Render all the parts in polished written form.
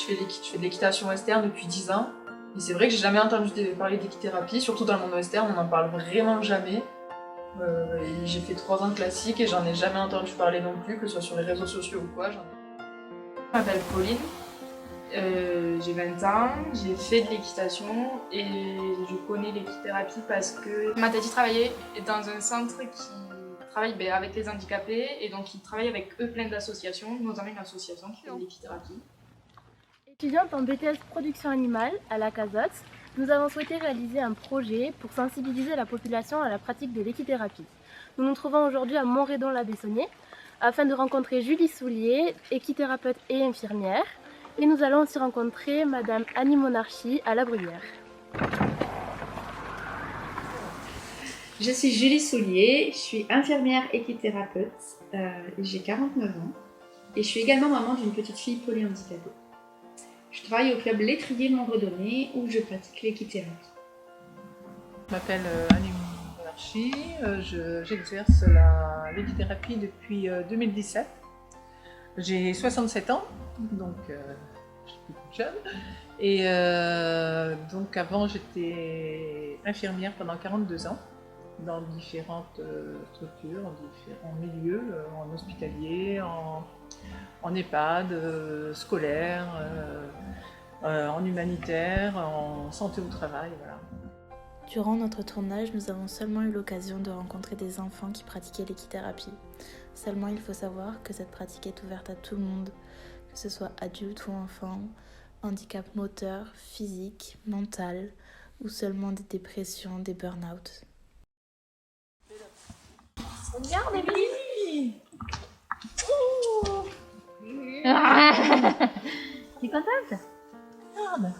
je fais de l'équitation western depuis 10 ans. Et c'est vrai que j'ai jamais entendu parler d'équithérapie, surtout dans le monde western, on n'en parle vraiment jamais. J'ai fait 3 ans de classique et j'en ai jamais entendu parler non plus, que ce soit sur les réseaux sociaux ou quoi. Je m'appelle Pauline, j'ai 20 ans, j'ai fait de l'équitation et je connais l'équithérapie parce que ma tati travaillait dans un centre qui travaille avec les handicapés et donc il travaille avec eux plein d'associations, notamment une association qui fait de l'équithérapie. Étudiante en BTS Production Animale à la CASOT, nous avons souhaité réaliser un projet pour sensibiliser la population à la pratique de l'équithérapie. Nous nous trouvons aujourd'hui à Montredon-la-Bessonnier afin de rencontrer Julie Soulier, équithérapeute et infirmière. Et nous allons aussi rencontrer Madame Annie Monarchie à La Bruyère. Je suis Julie Soulier, je suis infirmière équithérapeute, j'ai 49 ans et je suis également maman d'une petite fille polyhandicapée. Je travaille au club L'étrier de Montredonné où je pratique l'équithérapie. Je m'appelle Annie Monarchie, j'exerce l'équithérapie depuis 2017. J'ai 67 ans, donc je suis plus toute jeune. Et donc avant j'étais infirmière pendant 42 ans dans différentes structures, dans différents milieux, en hospitalier, en EHPAD, scolaire, en humanitaire, en santé au travail, voilà. Durant notre tournage, nous avons seulement eu l'occasion de rencontrer des enfants qui pratiquaient l'équithérapie. Seulement, il faut savoir que cette pratique est ouverte à tout le monde, que ce soit adulte ou enfant, handicap moteur, physique, mental, ou seulement des dépressions, des burn-out. Regarde, Émilie! T'es contente? Regarde.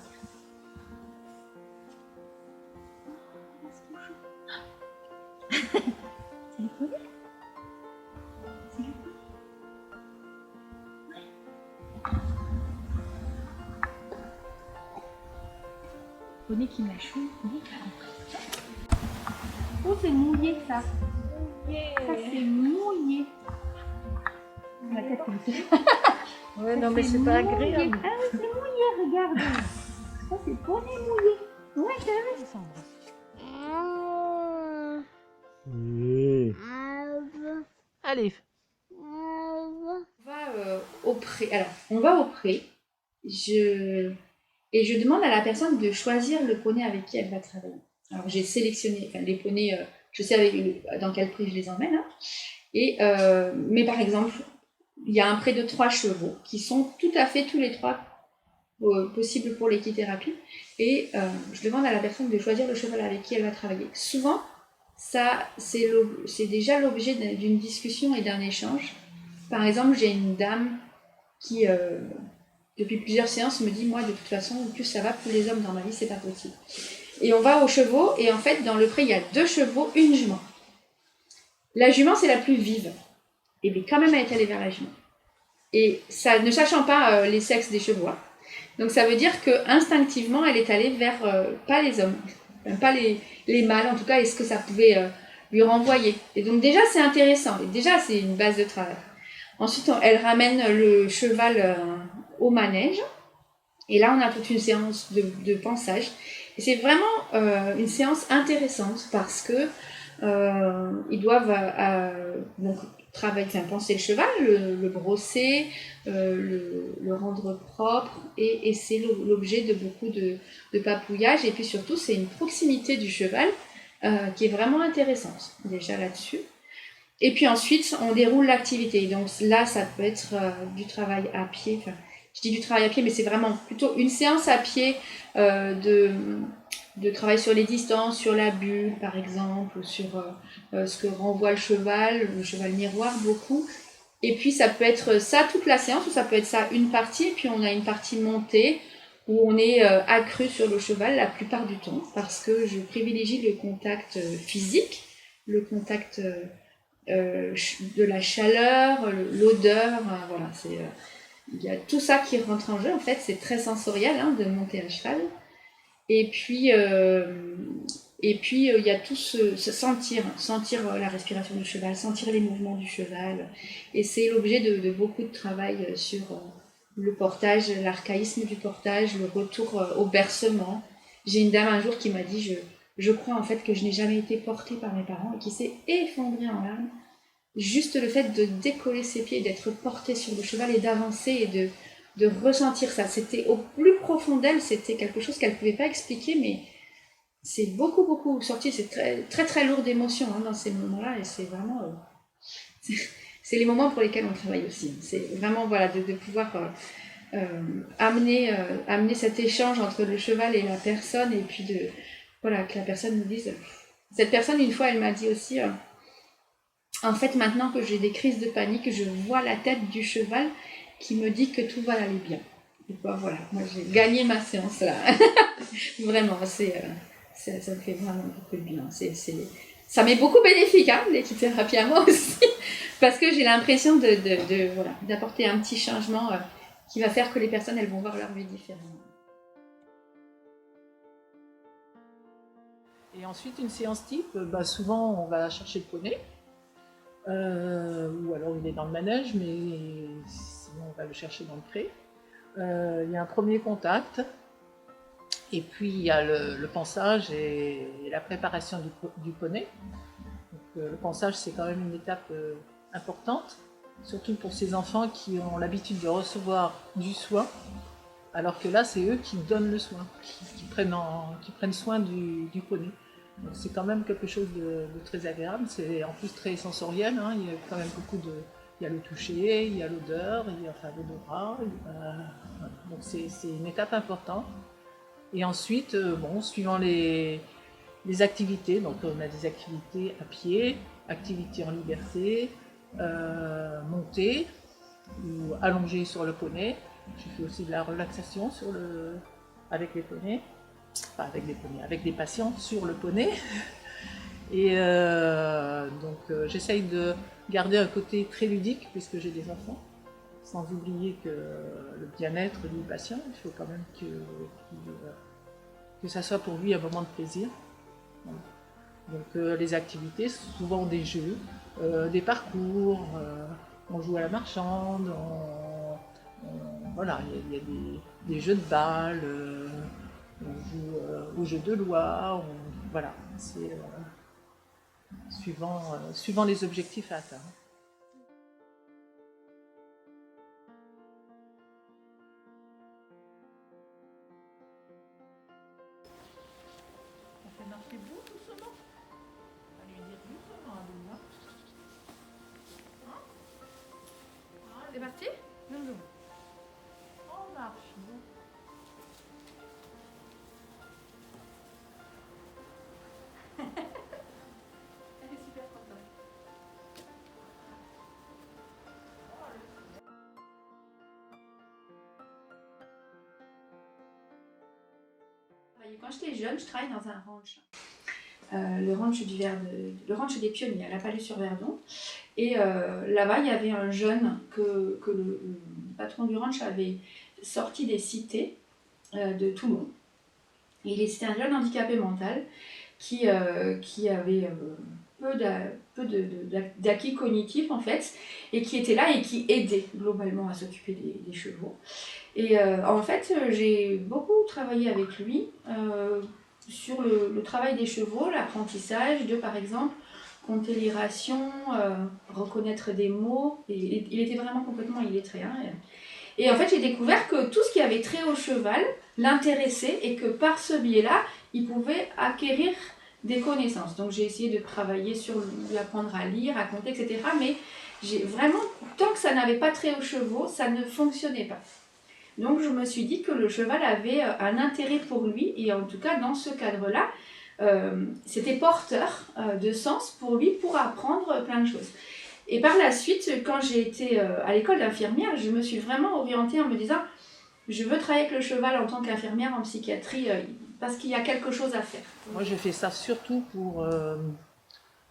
C'est le poney? C'est le poney? Poney qui mâchouille, poney qui a compris. Oh, c'est mouillé ça! Ça c'est mouillé! La tête comme ça. Ouais, non, mais c'est pas agréable. Ah oui, c'est mouillé, regarde! Ça c'est poney mouillé! Ouais, t'as vu? Allez. On va au pré. Et je demande à la personne de choisir le poney avec qui elle va travailler. Alors j'ai sélectionné les poneys, je sais dans quel pré je les emmène. Hein. Mais par exemple, il y a un pré de 3 chevaux qui sont tout à fait tous les 3 possibles pour l'équithérapie. Et je demande à la personne de choisir le cheval avec qui elle va travailler. Souvent, ça, c'est déjà l'objet d'une discussion et d'un échange. Par exemple, j'ai une dame qui, depuis plusieurs séances, me dit « Moi, de toute façon, plus ça va, plus les hommes dans ma vie, c'est pas possible. » Et on va aux chevaux, et en fait, dans le pré, il y a 2 chevaux, une jument. La jument, c'est la plus vive. Et bien, quand même, elle est allée vers la jument. Et ça, ne sachant pas les sexes des chevaux. Hein. Donc, ça veut dire qu'instinctivement, elle est allée vers, pas les hommes, même pas les mâles, en tout cas, et ce que ça pouvait lui renvoyer. Et donc, déjà, c'est intéressant. Et déjà, c'est une base de travail. Ensuite, elle ramène le cheval au manège. Et là, on a toute une séance de pensage. Et c'est vraiment une séance intéressante parce que ils doivent donc penser le cheval, le brosser, le rendre propre. Et c'est l'objet de beaucoup de papouillage. Et puis surtout, c'est une proximité du cheval qui est vraiment intéressante, déjà là-dessus. Et puis ensuite, on déroule l'activité. Donc là, ça peut être du travail à pied. Enfin, je dis du travail à pied, mais c'est vraiment plutôt une séance à pied de travail sur les distances, sur la bulle, par exemple, ou sur ce que renvoie le cheval miroir, beaucoup. Et puis, ça peut être ça toute la séance, ou ça peut être ça une partie, et puis on a une partie montée, où on est accru sur le cheval la plupart du temps, parce que je privilégie le contact physique, le contact de la chaleur, l'odeur, voilà, il y a tout ça qui rentre en jeu, en fait, c'est très sensoriel hein, de monter à cheval. Et puis, il y a tout se sentir la respiration du cheval, sentir les mouvements du cheval. Et c'est l'objet de beaucoup de travail sur le portage, l'archaïsme du portage, le retour au bercement. J'ai une dame un jour qui m'a dit je crois en fait que je n'ai jamais été portée par mes parents et qui s'est effondrée en larmes. Juste le fait de décoller ses pieds, d'être portée sur le cheval et d'avancer et de ressentir ça. C'était au plus profond d'elle, c'était quelque chose qu'elle ne pouvait pas expliquer, mais c'est beaucoup, beaucoup sorti. C'est très, très, très lourd d'émotions dans ces moments-là et c'est vraiment... c'est les moments pour lesquels on travaille aussi. C'est vraiment voilà, de pouvoir amener cet échange entre le cheval et la personne et puis voilà, que la personne nous dise... Cette personne, une fois, elle m'a dit aussi... En fait, maintenant que j'ai des crises de panique, je vois la tête du cheval qui me dit que tout va aller bien. Et ben voilà, moi j'ai gagné ma séance là. Vraiment, ça me fait vraiment beaucoup de bien. Ça m'est beaucoup bénéfique, l'équithérapie à moi aussi, parce que j'ai l'impression d'apporter un petit changement qui va faire que les personnes elles vont voir leur vie différemment. Et ensuite, une séance type, souvent on va chercher le poney. Ou alors il est dans le manège, mais sinon on va le chercher dans le pré. Il y a un premier contact, et puis il y a le pansage et la préparation du poney. Donc, le pansage, c'est quand même une étape importante, surtout pour ces enfants qui ont l'habitude de recevoir du soin, alors que là c'est eux qui donnent le soin, qui prennent soin du poney. Donc c'est quand même quelque chose de très agréable, c'est en plus très sensoriel, il y a quand même il y a le toucher, il y a l'odeur, il y a l'odorat, donc c'est une étape importante. Et ensuite, suivant les activités, donc on a des activités à pied, activités en liberté, montée ou allongée sur le poney. Je fais aussi de la relaxation avec les poneys. Enfin, avec des patients sur le poney. Et j'essaye de garder un côté très ludique puisque j'ai des enfants, sans oublier que le bien-être du patient, il faut quand même que ça soit pour lui un moment de plaisir. Voilà. Donc les activités, souvent des jeux, des parcours, on joue à la marchande, voilà, il y a des jeux de balles. On joue au jeu de loi, voilà, c'est suivant les objectifs à atteindre. On fait marcher doucement. On va lui dire doucement à Luna. C'est parti? Non. On marche. Bon. Elle est super contente. Quand j'étais jeune, je travaillais dans un ranch. Le ranch des Pionniers, à la Palais-sur-Verdon. Et là-bas, il y avait un jeune que le patron du ranch avait sorti des cités de Toulon. C'était un jeune handicapé mental qui avait peu d'acquis cognitifs en fait, et qui était là et qui aidait globalement à s'occuper des chevaux. Et en fait, j'ai beaucoup travaillé avec lui sur le travail des chevaux, l'apprentissage de, par exemple, compter les rations, reconnaître des mots. Et il était vraiment complètement illettré. Et en fait, j'ai découvert que tout ce qui avait trait au cheval l'intéressait et que par ce biais-là, il pouvait acquérir des connaissances. Donc j'ai essayé de travailler sur lui apprendre à lire, à compter, etc. Mais vraiment, tant que ça n'avait pas trait aux chevaux, ça ne fonctionnait pas. Donc je me suis dit que le cheval avait un intérêt pour lui, et en tout cas dans ce cadre-là, c'était porteur de sens pour lui pour apprendre plein de choses. Et par la suite, quand j'ai été à l'école d'infirmière, je me suis vraiment orientée en me disant je veux travailler avec le cheval en tant qu'infirmière en psychiatrie parce qu'il y a quelque chose à faire. Moi je fais ça surtout pour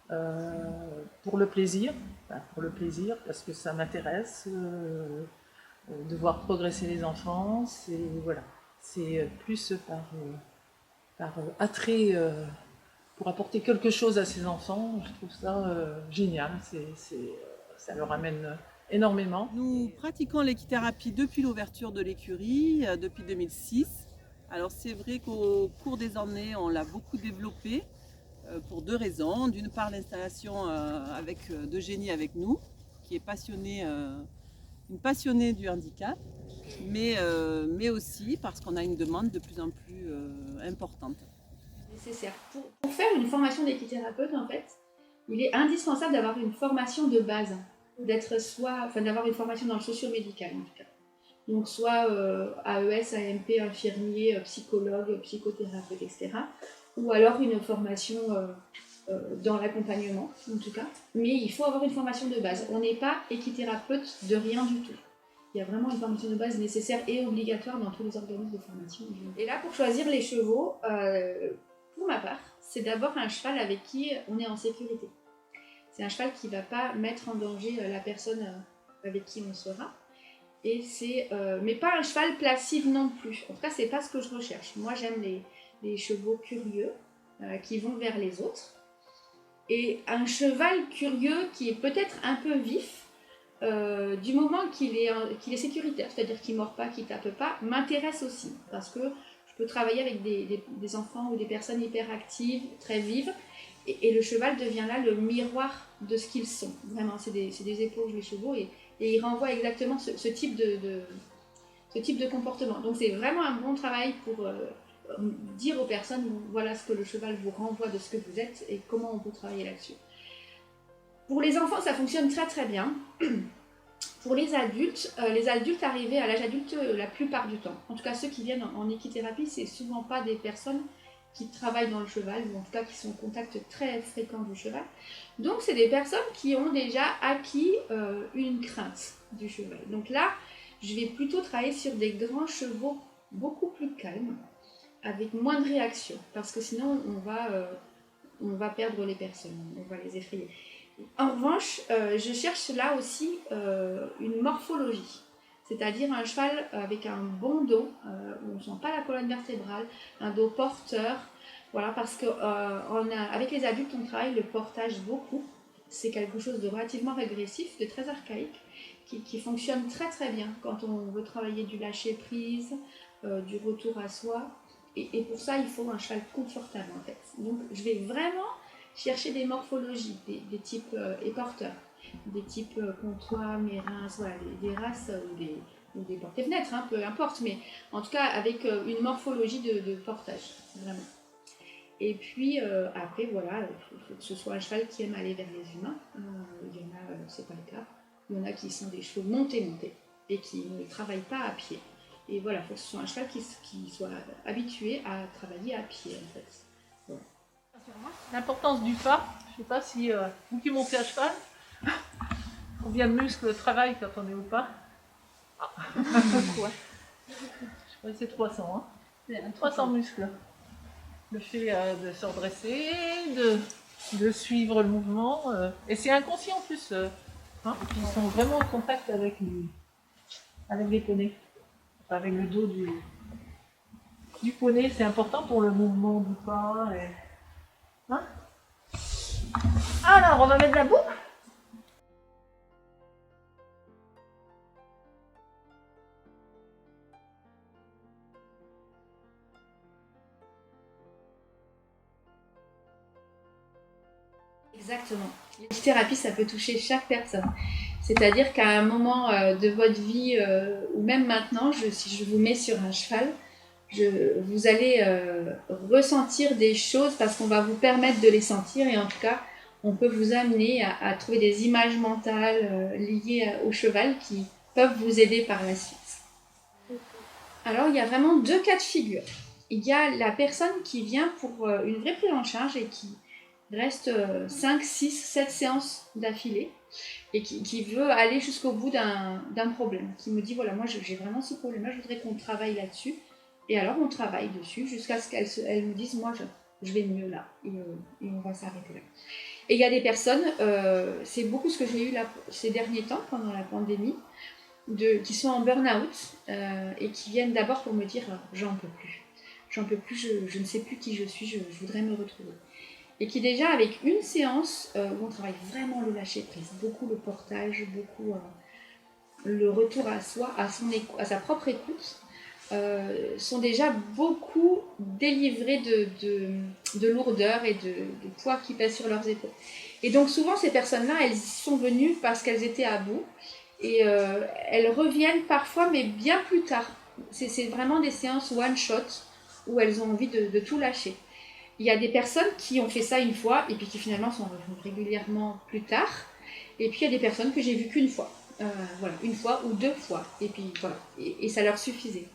le plaisir, parce que ça m'intéresse de voir progresser les enfants. C'est plus par attrait pour apporter quelque chose à ces enfants. Je trouve ça génial. Ça leur amène énormément. Nous pratiquons l'équithérapie depuis l'ouverture de l'écurie, depuis 2006. Alors c'est vrai qu'au cours des années, on l'a beaucoup développé pour deux raisons. D'une part, l'installation d'Eugénie avec nous, qui est une passionnée du handicap, mais aussi parce qu'on a une demande de plus en plus importante. Nécessaire. Pour faire une formation d'équithérapeute, en fait, il est indispensable d'avoir une formation de base, d'avoir une formation dans le socio-médical en tout cas. Donc soit AES, AMP, infirmier, psychologue, psychothérapeute, etc. Ou alors une formation dans l'accompagnement en tout cas. Mais il faut avoir une formation de base. On n'est pas équithérapeute de rien du tout. Il y a vraiment une formation de base nécessaire et obligatoire dans tous les organismes de formation. Et là, pour choisir les chevaux, pour ma part, c'est d'abord un cheval avec qui on est en sécurité. C'est un cheval qui ne va pas mettre en danger la personne avec qui on sera. Et mais pas un cheval placide non plus. En tout cas, c'est pas ce que je recherche. Moi, j'aime les chevaux curieux qui vont vers les autres. Et un cheval curieux qui est peut-être un peu vif, du moment qu'il est sécuritaire, c'est-à-dire qu'il ne mord pas, qu'il ne tape pas, m'intéresse aussi. Parce que je peux travailler avec des enfants ou des personnes hyperactives, très vives, et le cheval devient là le miroir de ce qu'ils sont. Vraiment, c'est des éponges, les chevaux, et ils renvoient exactement ce type de comportement. Donc c'est vraiment un bon travail pour dire aux personnes, voilà ce que le cheval vous renvoie de ce que vous êtes et comment on peut travailler là-dessus. Pour les enfants, ça fonctionne très très bien. Pour les adultes arrivés à l'âge adulte la plupart du temps, en tout cas ceux qui viennent en équithérapie, c'est souvent pas des personnes qui travaillent dans le cheval, ou en tout cas qui sont en contact très fréquent du cheval. Donc c'est des personnes qui ont déjà acquis une crainte du cheval. Donc là, je vais plutôt travailler sur des grands chevaux beaucoup plus calmes, avec moins de réaction, parce que sinon on va perdre les personnes, on va les effrayer. En revanche, je cherche là aussi une morphologie, c'est-à-dire un cheval avec un bon dos, où on ne sent pas la colonne vertébrale, un dos porteur, voilà, parce que avec les adultes, on travaille le portage beaucoup. C'est quelque chose de relativement régressif, de très archaïque, qui fonctionne très très bien quand on veut travailler du lâcher-prise, du retour à soi. Et pour ça, il faut un cheval confortable en fait. Donc je vais vraiment chercher des morphologies, des types éporteurs, des types comptoirs, mérins, voilà, des races ou des portes et fenêtres, hein, peu importe, mais en tout cas avec une morphologie de portage, vraiment. Et puis après, voilà, il faut que ce soit un cheval qui aime aller vers les humains. Il y en a, c'est pas le cas. Il y en a qui sont des chevaux montés et qui ne travaillent pas à pied. Et voilà, il faut que ce soit un cheval qui soit habitué à travailler à pied en fait. Voilà. L'importance du pas, je ne sais pas si vous qui montez à cheval, combien de muscles travaillent quand on est au pas? Quoi? Je crois que c'est 300, hein. 300 muscles. Le fait de se redresser, de suivre le mouvement, et c'est inconscient en plus. Hein, ils sont vraiment en contact avec les poneys, enfin, avec le dos du poney, c'est important pour le mouvement du pas. Hein? Alors, on va mettre la boucle. Exactement. L'équithérapie, ça peut toucher chaque personne. C'est-à-dire qu'à un moment de votre vie, ou même maintenant, si je vous mets sur un cheval, vous allez ressentir des choses parce qu'on va vous permettre de les sentir et en tout cas, on peut vous amener à trouver des images mentales liées au cheval qui peuvent vous aider par la suite. Alors, il y a vraiment deux cas de figure. Il y a la personne qui vient pour une vraie prise en charge et qui reste 5, 6, 7 séances d'affilée et qui veut aller jusqu'au bout d'un problème, qui me dit voilà, moi j'ai vraiment ce problème-là, je voudrais qu'on travaille là-dessus. Et alors on travaille dessus jusqu'à ce qu'elle me dise moi je vais mieux là et on va s'arrêter là. Et il y a des personnes, c'est beaucoup ce que j'ai eu là ces derniers temps pendant la pandémie, qui sont en burn-out et qui viennent d'abord pour me dire j'en peux plus, je ne sais plus qui je suis, je voudrais me retrouver. Et qui déjà avec une séance où on travaille vraiment le lâcher prise, beaucoup le portage, beaucoup le retour à soi, à sa propre écoute, sont déjà beaucoup délivrés de lourdeur et de poids qui pèsent sur leurs épaules. Et donc souvent ces personnes-là, elles sont venues parce qu'elles étaient à bout et elles reviennent parfois, mais bien plus tard. C'est vraiment des séances one-shot où elles ont envie de tout lâcher. Il y a des personnes qui ont fait ça une fois et puis qui finalement sont revenues régulièrement plus tard. Et puis il y a des personnes que j'ai vues qu'une fois. Voilà, une fois ou 2 fois. Et puis voilà, et ça leur suffisait.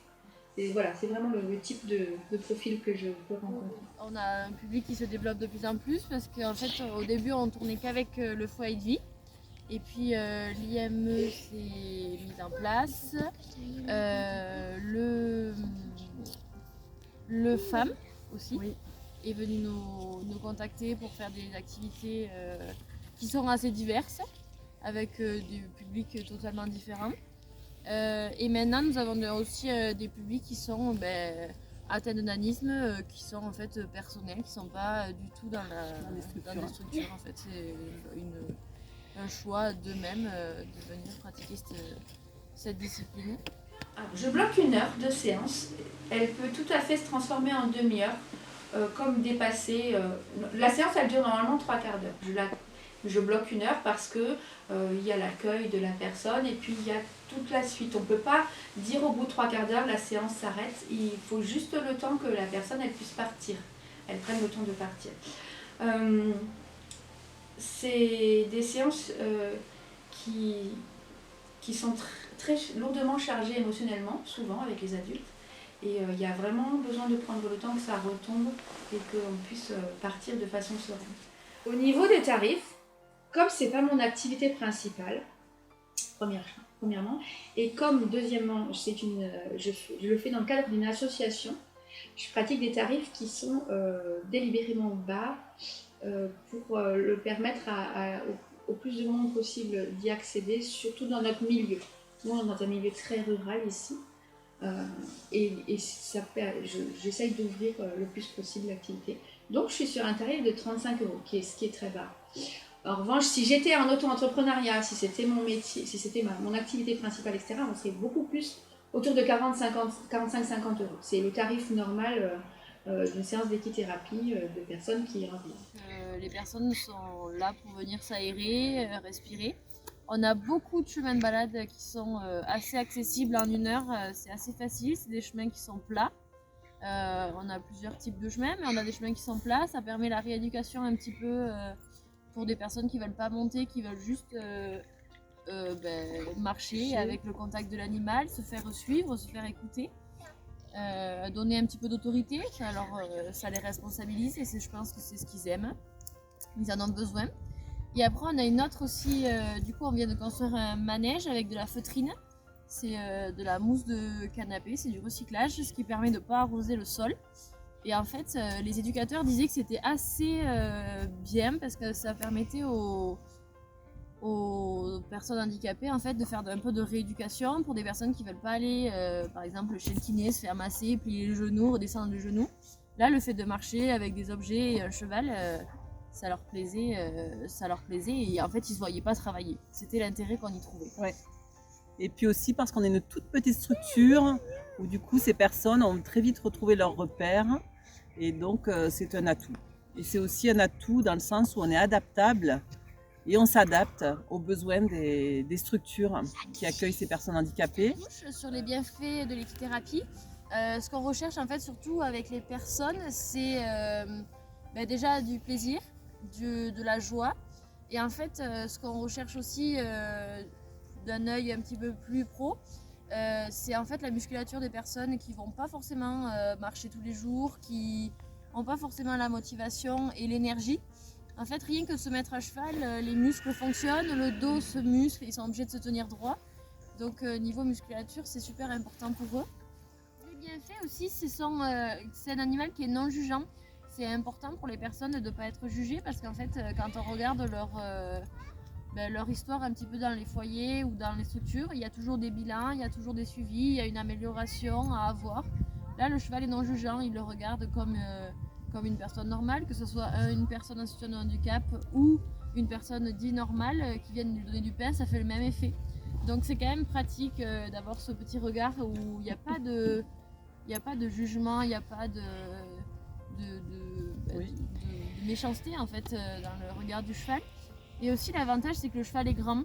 Et voilà, c'est vraiment le type de profil que je peux rencontrer. On a un public qui se développe de plus en plus parce qu'en fait, au début, on tournait qu'avec le foyer de vie. Et puis l'IME s'est mise en place. Le FAM aussi est venu nous contacter pour faire des activités qui sont assez diverses, avec des publics totalement différents. Et maintenant, nous avons aussi des publics qui sont atteints de nanisme, qui sont en fait personnels, qui ne sont pas du tout dans des structures. En fait, c'est un choix d'eux-mêmes de venir pratiquer cette discipline. Alors, je bloque 1 heure de séance. Elle peut tout à fait se transformer en demi-heure, comme dépasser. La séance, elle dure normalement 3/4 d'heure. Je bloque 1 heure parce que il y a l'accueil de la personne et puis il y a toute la suite. On ne peut pas dire au bout de 3/4 d'heure la séance s'arrête. Il faut juste le temps que la personne elle puisse partir. Elle prenne le temps de partir. C'est des séances qui sont très lourdement chargées émotionnellement, souvent avec les adultes. Et il y a vraiment besoin de prendre le temps que ça retombe et qu'on puisse partir de façon sereine. Au niveau des tarifs, comme c'est pas mon activité principale, premièrement, et comme deuxièmement, je le fais dans le cadre d'une association, je pratique des tarifs qui sont délibérément bas pour le permettre au plus de monde possible d'y accéder, surtout dans notre milieu. Nous, on est dans un milieu très rural ici, j'essaye d'ouvrir le plus possible l'activité. Donc, je suis sur un tarif de 35 €, ce qui est très bas. En revanche, si j'étais en auto-entrepreneuriat, si c'était mon métier, si c'était mon activité principale, etc., on serait beaucoup plus autour de 45-50 €. C'est le tarif normal d'une séance d'équithérapie de personnes qui y reviennent. Les personnes sont là pour venir s'aérer, respirer. On a beaucoup de chemins de balade qui sont assez accessibles en 1 heure, c'est assez facile, c'est des chemins qui sont plats. On a plusieurs types de chemins, mais on a des chemins qui sont plats, ça permet la rééducation un petit peu pour des personnes qui ne veulent pas monter, qui veulent juste marcher avec le contact de l'animal, se faire suivre, se faire écouter, donner un petit peu d'autorité, ça les responsabilise et je pense que c'est ce qu'ils aiment, ils en ont besoin. Et après on a une autre aussi, du coup on vient de construire un manège avec de la feutrine, c'est de la mousse de canapé, c'est du recyclage, ce qui permet de ne pas arroser le sol. Et en fait, les éducateurs disaient que c'était assez bien parce que ça permettait aux personnes handicapées en fait, de faire un peu de rééducation pour des personnes qui ne veulent pas aller, par exemple, chez le kiné, se faire masser, plier les genoux, redescendre les genoux. Là, le fait de marcher avec des objets et un cheval, ça leur plaisait et en fait, ils ne se voyaient pas travailler. C'était l'intérêt qu'on y trouvait. Ouais. Et puis aussi parce qu'on est une toute petite structure où du coup ces personnes ont très vite retrouvé leurs repères et donc c'est un atout. Et c'est aussi un atout dans le sens où on est adaptable et on s'adapte aux besoins des structures qui accueillent ces personnes handicapées. Sur les bienfaits de l'équithérapie, ce qu'on recherche en fait surtout avec les personnes, c'est déjà du plaisir, de la joie et en fait ce qu'on recherche aussi d'un œil un petit peu plus pro, c'est en fait la musculature des personnes qui vont pas forcément marcher tous les jours, qui n'ont pas forcément la motivation et l'énergie. En fait, rien que de se mettre à cheval, les muscles fonctionnent, le dos se muscle, ils sont obligés de se tenir droit. Donc niveau musculature, c'est super important pour eux. Les bienfaits aussi, c'est un animal qui est non jugeant. C'est important pour les personnes de ne pas être jugées parce qu'en fait, quand on regarde leur histoire un petit peu dans les foyers ou dans les structures, il y a toujours des bilans, il y a toujours des suivis, il y a une amélioration à avoir. Là, le cheval est non jugeant, il le regarde comme une personne normale, que ce soit une personne en situation de handicap ou une personne dite normale qui vienne lui donner du pain, ça fait le même effet. Donc c'est quand même pratique d'avoir ce petit regard où il n'y a pas de, jugement, il n'y a pas de méchanceté en fait dans le regard du cheval. Et aussi l'avantage c'est que le cheval est grand.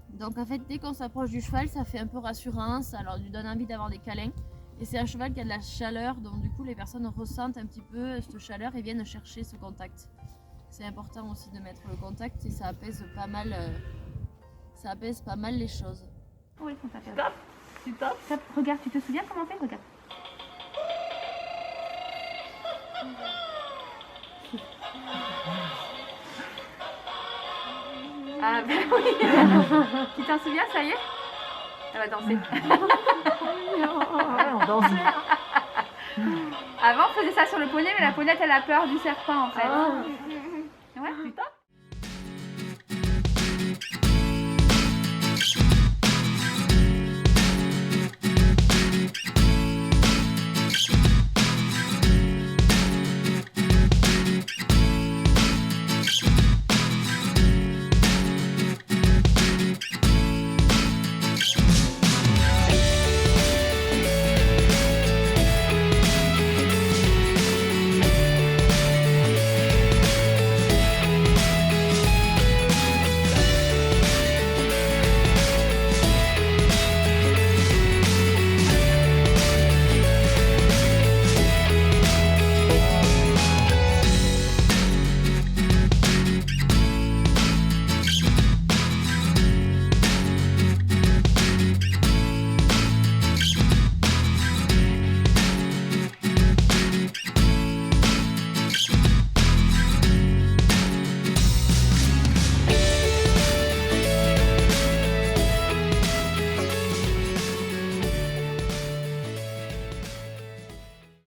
Donc en fait dès qu'on s'approche du cheval ça fait un peu rassurant, ça leur lui donne envie d'avoir des câlins. Et c'est un cheval qui a de la chaleur, donc du coup les personnes ressentent un petit peu cette chaleur et viennent chercher ce contact. C'est important aussi de mettre le contact et ça apaise pas mal les choses. Oui, on fait. Stop. Stop. Regarde, tu te souviens comment on fait? Regarde. Ah ben oui. Tu t'en souviens, ça y est? Elle va danser. Ouais, on dansait. Avant, on faisait ça sur le poney, mais la ponette, elle a peur du serpent en fait.